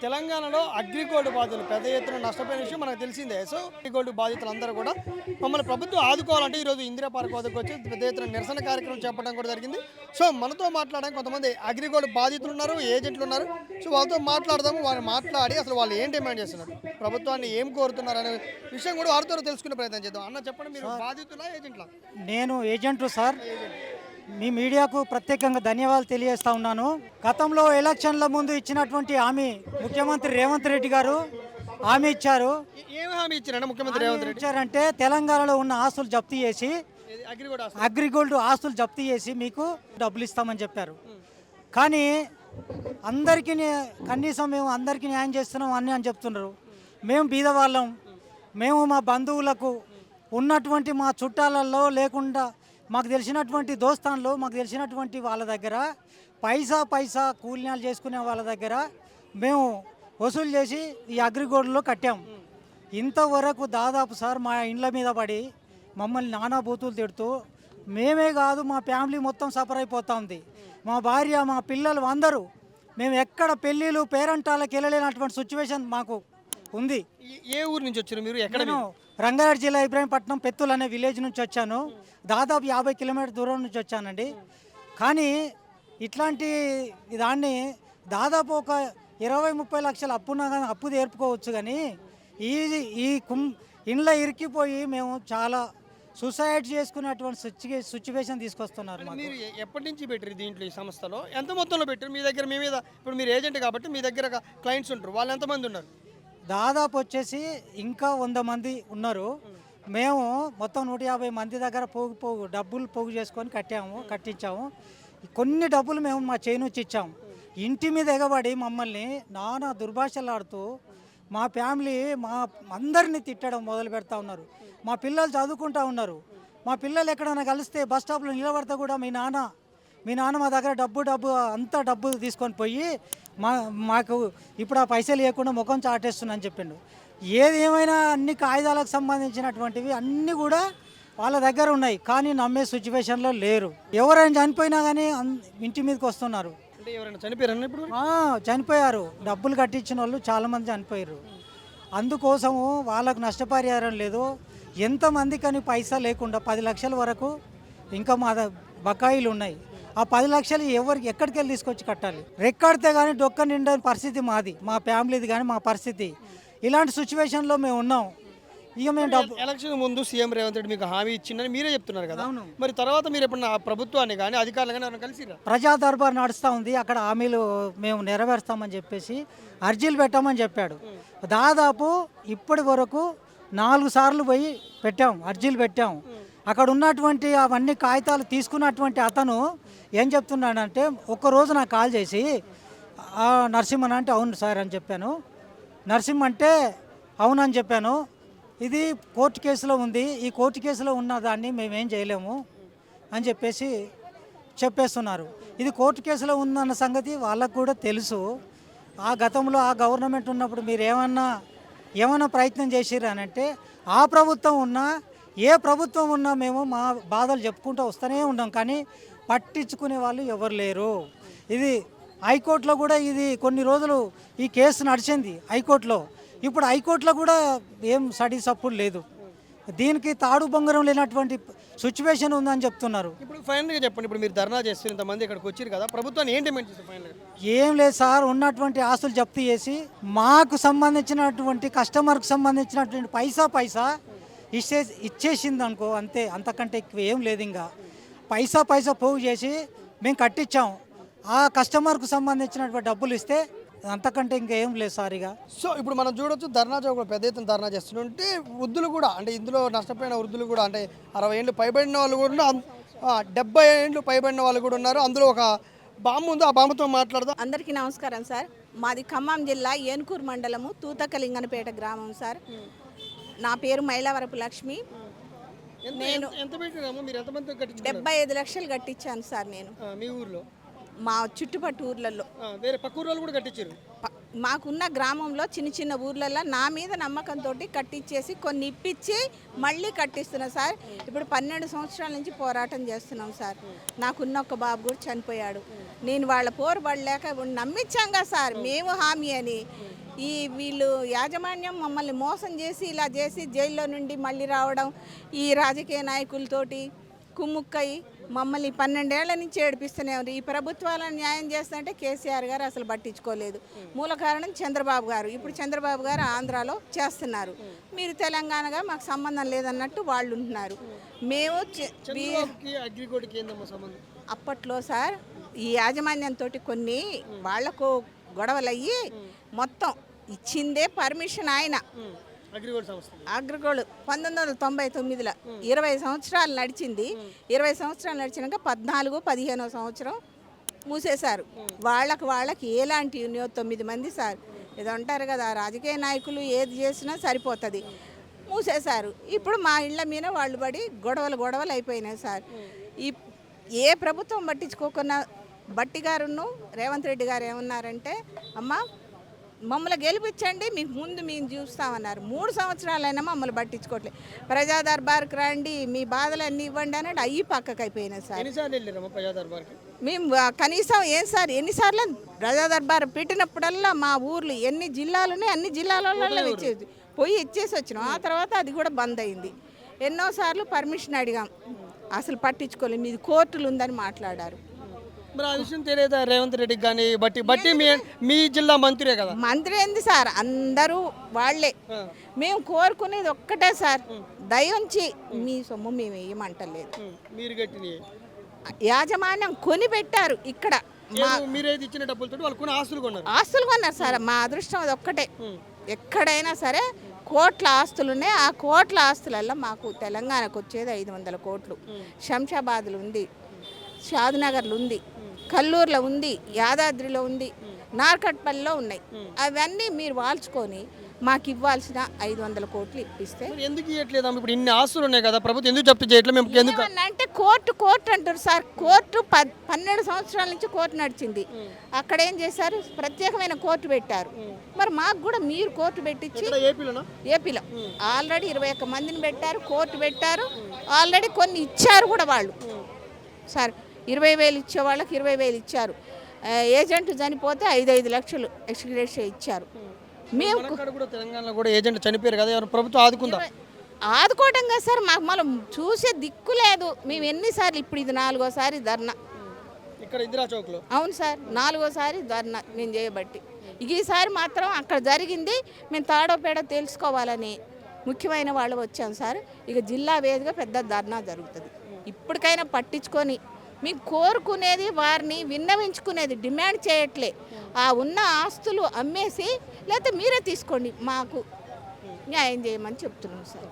తెలంగాణలో అగ్రిగోల్డ్ బాధితులు పెద్ద ఎత్తున నష్టపోయిన విషయం మనకు తెలిసిందే. సో అగ్రిగోల్డ్ బాధితులందరూ కూడా మమ్మల్ని ప్రభుత్వం ఆదుకోవాలంటే ఈరోజు ఇందిరా పార్క్ వద్దకు వచ్చి పెద్ద ఎత్తున నిరసన కార్యక్రమం చేపట్టడం కూడా జరిగింది. సో మనతో మాట్లాడడానికి కొంతమంది అగ్రిగోల్డ్ బాధితులు ఉన్నారు, ఏజెంట్లు ఉన్నారు. సో వాళ్ళతో మాట్లాడదాము, వాళ్ళు మాట్లాడి అసలు వాళ్ళు ఏం డిమాండ్ చేస్తున్నారు, ప్రభుత్వాన్ని ఏం కోరుతున్నారు అనే విషయం కూడా వారితో తెలుసుకునే ప్రయత్నం చేద్దాం. అన్న చెప్పండి, మీరు బాధితులా ఏజెంట్లా? నేను ఏజెంటు సార్. మీ మీడియాకు ప్రత్యేకంగా ధన్యవాదాలు తెలియజేస్తా ఉన్నాను. గతంలో ఎలక్షన్ల ముందు ఇచ్చినటువంటి హామీ ముఖ్యమంత్రి రేవంత్ రెడ్డి గారు హామీ ఇచ్చారు. ఏమి హామీ ఇచ్చారంటే ముఖ్యమంత్రి రేవంత్ రెడ్డి ఇచ్చారంటే తెలంగాణలో ఉన్న ఆస్తులు జప్తు చేసి అగ్రిగోల్డ్ ఆస్తులు జప్తు చేసి మీకు డబ్బులు ఇస్తామని చెప్పారు. కానీ అందరికీ కనీసం మేము అందరికీ న్యాయం చేస్తున్నాం అని చెప్తున్నారు. మేము బీదవాళ్ళం, మేము మా బంధువులకు ఉన్నటువంటి మా చుట్టాలలో లేకుండా మాకు తెలిసినటువంటి దోస్తాన్లు, మాకు తెలిసినటువంటి వాళ్ళ దగ్గర పైసా కూలినాలు చేసుకునే వాళ్ళ దగ్గర మేము వసూలు చేసి ఈ అగ్రిగోల్డ్లో కట్టాం. ఇంతవరకు దాదాపు సార్ మా ఇండ్ల మీద పడి మమ్మల్ని నానా బూతులు తిడుతూ, మేమే కాదు మా ఫ్యామిలీ మొత్తం సఫర్ అయిపోతూ ఉంది. మా భార్య, మా పిల్లలు అందరూ మేము ఎక్కడ పెళ్ళిళ్ళు పేరెంటాలకు వెళ్ళలేనటువంటి సిచ్యువేషన్ మాకు ఉంది. ఏ ఊరు నుంచి వచ్చారు మీరు? ఎక్కడ? నేను రంగారెడ్డి జిల్లా ఇబ్రాహీంపట్నం పెత్తులు అనే విలేజ్ నుంచి వచ్చాను. దాదాపు 50 కిలోమీటర్ దూరం నుంచి వచ్చానండి. కానీ ఇట్లాంటి దాన్ని దాదాపు ఒక 20-30 లక్షల అప్పున్నా కానీ అప్పు తీర్పుకోవచ్చు. కానీ ఈ ఇండ్ల ఇరికిపోయి మేము చాలా సూసైడ్ చేసుకునేటువంటి సిచ్యువేషన్ తీసుకొస్తున్నారు. మీరు ఎప్పటి నుంచి పెట్టారు దీంట్లో, ఈ సంస్థలో ఎంత మొత్తంలో పెట్టారు? మీ దగ్గర మీ మీద ఇప్పుడు మీరు ఏజెంట్ కాబట్టి మీ దగ్గర క్లయింట్స్ ఉంటారు, వాళ్ళు ఎంతమంది ఉన్నారు? దాదాపు వచ్చేసి ఇంకా 100 మంది ఉన్నారు. మేము మొత్తం 150 మంది దగ్గర డబ్బులు పోగు చేసుకొని కట్టించాము. కొన్ని డబ్బులు మేము మా చేయి నుంచి ఇచ్చాము. ఇంటి మీద ఎగబడి మమ్మల్ని నానా దుర్భాషలాడుతూ మా ఫ్యామిలీ మా అందరినీ తిట్టడం మొదలు పెడతా ఉన్నారు. మా పిల్లలు చదువుకుంటూ ఉన్నారు. మా పిల్లలు ఎక్కడైనా కలిస్తే బస్ స్టాప్లో నిలబడితే కూడా మీ నాన్న మా దగ్గర డబ్బు అంతా డబ్బు తీసుకొని పోయి మాకు ఇప్పుడు ఆ పైసలు లేకుండా ముఖం చాటేస్తుందని చెప్పిండు. ఏది ఏమైనా అన్ని కాగితాలకు సంబంధించినటువంటివి అన్నీ కూడా వాళ్ళ దగ్గర ఉన్నాయి. కానీ నమ్మే సిచ్యువేషన్లో లేరు. ఎవరైనా చనిపోయినా కానీ ఇంటి మీదకి వస్తున్నారు. చనిపోయారు. డబ్బులు కట్టించిన వాళ్ళు చాలామంది చనిపోయారు. అందుకోసము వాళ్ళకు నష్టపరిహారం లేదు. ఎంతమంది కానీ పైసా లేకుండా 10 లక్షల వరకు ఇంకా మా బకాయిలు ఉన్నాయి. ఆ 10 లక్షలు ఎక్కడికి వెళ్ళి తీసుకొచ్చి కట్టాలి? రెక్కడితే కానీ డొక్క నిండని పరిస్థితి మాది, మా ఫ్యామిలీది కానీ మా పరిస్థితి. ఇలాంటి సిచ్యువేషన్లో మేము ఉన్నాం. ఇక మేము ఎలక్షన్ ముందు సీఎం రేవంత్ రెడ్డి మీకు హామీ ఇచ్చిందని మీరే చెప్తున్నారు కదా. మరి తర్వాత మీరు ఎప్పుడన్నా ప్రభుత్వాన్ని కానీ అధికారులు కానీ కలిసి ప్రజా దర్బార్ నడుస్తూ ఉంది, అక్కడ హామీలు మేము నెరవేరుస్తామని చెప్పేసి అర్జీలు పెట్టామని చెప్పాడు. దాదాపు ఇప్పటి వరకు 4 సార్లు పోయి అర్జీలు పెట్టాం. అక్కడ ఉన్నటువంటి అవన్నీ కాగితాలు తీసుకున్నటువంటి అతను ఏం చెప్తున్నాడంటే, ఒక్కరోజు నాకు కాల్ చేసి నరసింహన్ అంటే అవును సార్ అని చెప్పాను. నరసింహ అంటే అవునని చెప్పాను. ఇది కోర్టు కేసులో ఉంది, ఈ కోర్టు కేసులో ఉన్న దాన్ని మేమేం చేయలేము అని చెప్పేస్తున్నారు. ఇది కోర్టు కేసులో ఉందన్న సంగతి వాళ్ళకు కూడా తెలుసు. ఆ గతంలో ఆ గవర్నమెంట్ ఉన్నప్పుడు మీరు ఏమన్నా ప్రయత్నం చేసిర్రు అని అంటే, ఆ ప్రభుత్వం ఉన్నా ఏ ప్రభుత్వం ఉన్నా మేము మా బాధలు చెప్పుకుంటూ వస్తూనే ఉన్నాం. కానీ పట్టించుకునే వాళ్ళు ఎవరు లేరు. ఇది హైకోర్టులో కూడా ఇది కొన్ని రోజులు ఈ కేసు నడిచింది హైకోర్టులో. ఇప్పుడు హైకోర్టులో కూడా ఏం స్టడీ సపోర్ట్ లేదు. దీనికి తాడు బొంగరం లేనటువంటి సిచ్యువేషన్ ఉందని చెప్తున్నారు. ఇప్పుడు ఫైనల్గా చెప్పండి, ఇప్పుడు మీరు ధర్నా చేస్తున్న ఇంతమంది ఇక్కడికి వచ్చారు కదా, ప్రభుత్వాన్ని ఏంటి డిమాండ్ చేస్తారు ఫైనల్గా? ఏం లేదు సార్, ఉన్నటువంటి ఆస్తులు జప్తు చేసి మాకు సంబంధించినటువంటి కస్టమర్కి సంబంధించినటువంటి పైసా ఇచ్చేసింది అనుకో, అంతే. అంతకంటే ఎక్కువ ఏం లేదు. ఇంకా పైసా పోగు చేసి మేము కట్టించాం. ఆ కస్టమర్కు సంబంధించినటువంటి డబ్బులు ఇస్తే అంతకంటే ఇంకేం లేదు సార్. ఇక సో ఇప్పుడు మనం చూడొచ్చు, ధర్నా చౌక్లో పెద్ద ఎత్తున ధర్నా చేస్తుంటే వృద్ధులు కూడా, అంటే ఇందులో నష్టపోయిన వృద్ధులు కూడా, అంటే 60 ఏళ్ళు పైబడిన వాళ్ళు కూడా, 70 ఏళ్ళు పైబడిన వాళ్ళు కూడా ఉన్నారు. అందులో ఒక బాంబు ఉంది, ఆ బాంబుతో మాట్లాడదాం. అందరికీ నమస్కారం సార్. మాది ఖమ్మం జిల్లా ఏన్కూరు మండలము తూతకలింగనపేట గ్రామం సార్. నా పేరు మైలావరపు లక్ష్మి. నేను 75 లక్షలు కట్టించాను సార్. నేను మీ ఊర్లో, మా చుట్టుపట్టు ఊర్లలో, వేరే పక్క ఊర్లలో కూడా కట్టించారు. మాకున్న గ్రామంలో చిన్న ఊర్లలో నా మీద నమ్మకంతో కట్టించేసి కొన్ని ఇప్పించి మళ్ళీ కట్టిస్తున్నాం సార్. ఇప్పుడు 12 సంవత్సరాల నుంచి పోరాటం చేస్తున్నాం సార్. నాకున్న ఒక బాబు కూడా చనిపోయాడు. నేను వాళ్ళ పోరుబడలేక నమ్మించాంగా సార్ మేము హామీ అని. వీళ్ళు యాజమాన్యం మమ్మల్ని మోసం చేసి ఇలా చేసి జైల్లో నుండి మళ్ళీ రావడం, ఈ రాజకీయ నాయకులతోటి కుమ్ముక్కయి మమ్మల్ని 12 ఏళ్ల నుంచి ఏడిపిస్తూనే ఉంది. ఈ ప్రభుత్వాలను న్యాయం చేస్తుంటే కేసీఆర్ గారు అసలు పట్టించుకోలేదు. మూల కారణం చంద్రబాబు గారు. ఇప్పుడు చంద్రబాబు గారు ఆంధ్రాలో చేస్తున్నారు, మీరు తెలంగాణగా మాకు సంబంధం లేదన్నట్టు వాళ్ళు ఉంటున్నారు. మేము అప్పట్లో సార్ ఈ యాజమాన్యంతో కొన్ని వాళ్లకు గొడవలయ్యి మొత్తం ఇచ్చిందే పర్మిషన్ ఆయన అగ్రిగోల్డ్ 1999లో 20 సంవత్సరాలు నడిచింది. 20 సంవత్సరాలు నడిచినాక 14, 15వ సంవత్సరం మూసేశారు. వాళ్ళకి ఎలాంటి 9 మంది సార్ ఏదో అంటారు కదా, రాజకీయ నాయకులు ఏది చేసినా సరిపోతుంది, మూసేశారు. ఇప్పుడు మా ఇళ్ళ మీద వాళ్ళు పడి గొడవలు అయిపోయినాయి సార్. ఏ ప్రభుత్వం పట్టించుకోకుండా బట్టి గారును రేవంత్ రెడ్డి గారు ఏమన్నారంటే, అమ్మ మమ్మల్ని గెలిపించండి, మీకు ముందు మేము చూస్తామన్నారు. 3 సంవత్సరాలైనా మమ్మల్ని పట్టించుకోవట్లేదు. ప్రజా దర్బార్కి రండి, మీ బాధలన్నీ ఇవ్వండి అన్నట్టు అయ్యి పక్కకు అయిపోయినాయి సార్. మేము కనీసం ఏం సార్ ఎన్నిసార్లు ప్రజా దర్బార్ పెట్టినప్పుడల్లా మా ఊర్లు ఎన్ని జిల్లాలునే అన్ని జిల్లాలలో ఇచ్చేసి వచ్చినాం. ఆ తర్వాత అది కూడా బంద్ అయింది. ఎన్నోసార్లు పర్మిషన్ అడిగాం, అసలు పట్టించుకోలేదు. మీది కోర్టులు ఉందని మాట్లాడారు. మరి ఆ విషయం తెలియదా రేవంత్ రెడ్డికి కానీ? బట్టి మీ జిల్లా మంత్రే కదా. మంత్రి ఏంది సార్, అందరూ వాళ్ళే. మేము కోరుకునేది ఒక్కటే సార్, దయించి మీ సొమ్ము మేము వేయమంటలేదు. మీరు కట్టిన యాజమాన్యం కొని పెట్టారు ఇక్కడ. మీరేది ఇచ్చిన డబ్బులతో వాళ్ళు కొన్ని ఆస్తులు కొన్నారు సార్. మా అదృష్టం అది ఒక్కటే. ఎక్కడైనా సరే కోట్ల ఆస్తులు ఉన్నాయి. ఆ కోట్ల ఆస్తులలో మాకు తెలంగాణకు వచ్చేది 500 కోట్లు. శంషాబాద్లో ఉంది, షాద్నగర్లో ఉంది, కల్లూరులో ఉంది, యాదాద్రిలో ఉంది, నార్కట్పల్లిలో ఉన్నాయి. అవన్నీ మీరు వాల్చుకొని మాకు ఇవ్వాల్సిన 500 కోట్లు ఇప్పిస్తే. ఎందుకు ఇవ్వట్లేదు? ఇప్పుడు ఇన్ని ఆస్తులు ఉన్నాయి కదా, ప్రభుత్వం ఎందుకు జప్తు చేయట్లేదు? మేము ఎందుకు అంటే కోర్టు అంటారు సార్. కోర్టు 12 సంవత్సరాల నుంచి కోర్టు నడిచింది. అక్కడ ఏం చేశారు, ప్రత్యేకమైన కోర్టు పెట్టారు. మరి మాకు కూడా మీరు కోర్టు పెట్టించి, ఏపీలో ఆల్రెడీ 21 మందిని పెట్టారు, కోర్టు పెట్టారు. ఆల్రెడీ కొన్ని ఇచ్చారు కూడా వాళ్ళు సార్. 20,000 ఇచ్చే వాళ్ళకి 20,000 ఇచ్చారు. ఏజెంట్ చనిపోతే 5 లక్షలు ఎక్స్గ్రేషియా ఇచ్చారు. మేము తెలంగాణలో కూడా ఏజెంట్ చనిపోయారు కదా, ప్రభుత్వం ఆదుకుందా? ఆదుకోవడం కదా సార్, మాకు మనం చూసే దిక్కు లేదు. మేము ఎన్నిసార్లు, ఇప్పుడు ఇది 4వసారి ధర్నా ఇక్కడ ఇందిరా చౌక్లో. అవును సార్, 4వసారి ధర్నా మేము చేయబట్టి. ఈసారి మాత్రం అక్కడ జరిగింది మేము తాడోపేడో తెలుసుకోవాలని ముఖ్యమైన వాళ్ళు వచ్చాం సార్. ఇక జిల్లా వేదిగా పెద్ద ధర్నా జరుగుతుంది. ఇప్పటికైనా పట్టించుకొని మేము కోరుకునేది, వారిని విన్నవించుకునేది, డిమాండ్ చేయట్లే. ఆ ఉన్న ఆస్తులు అమ్మేసి లేకపోతే మీరే తీసుకోండి, మాకు న్యాయం చేయమని చెప్తున్నాం సార్.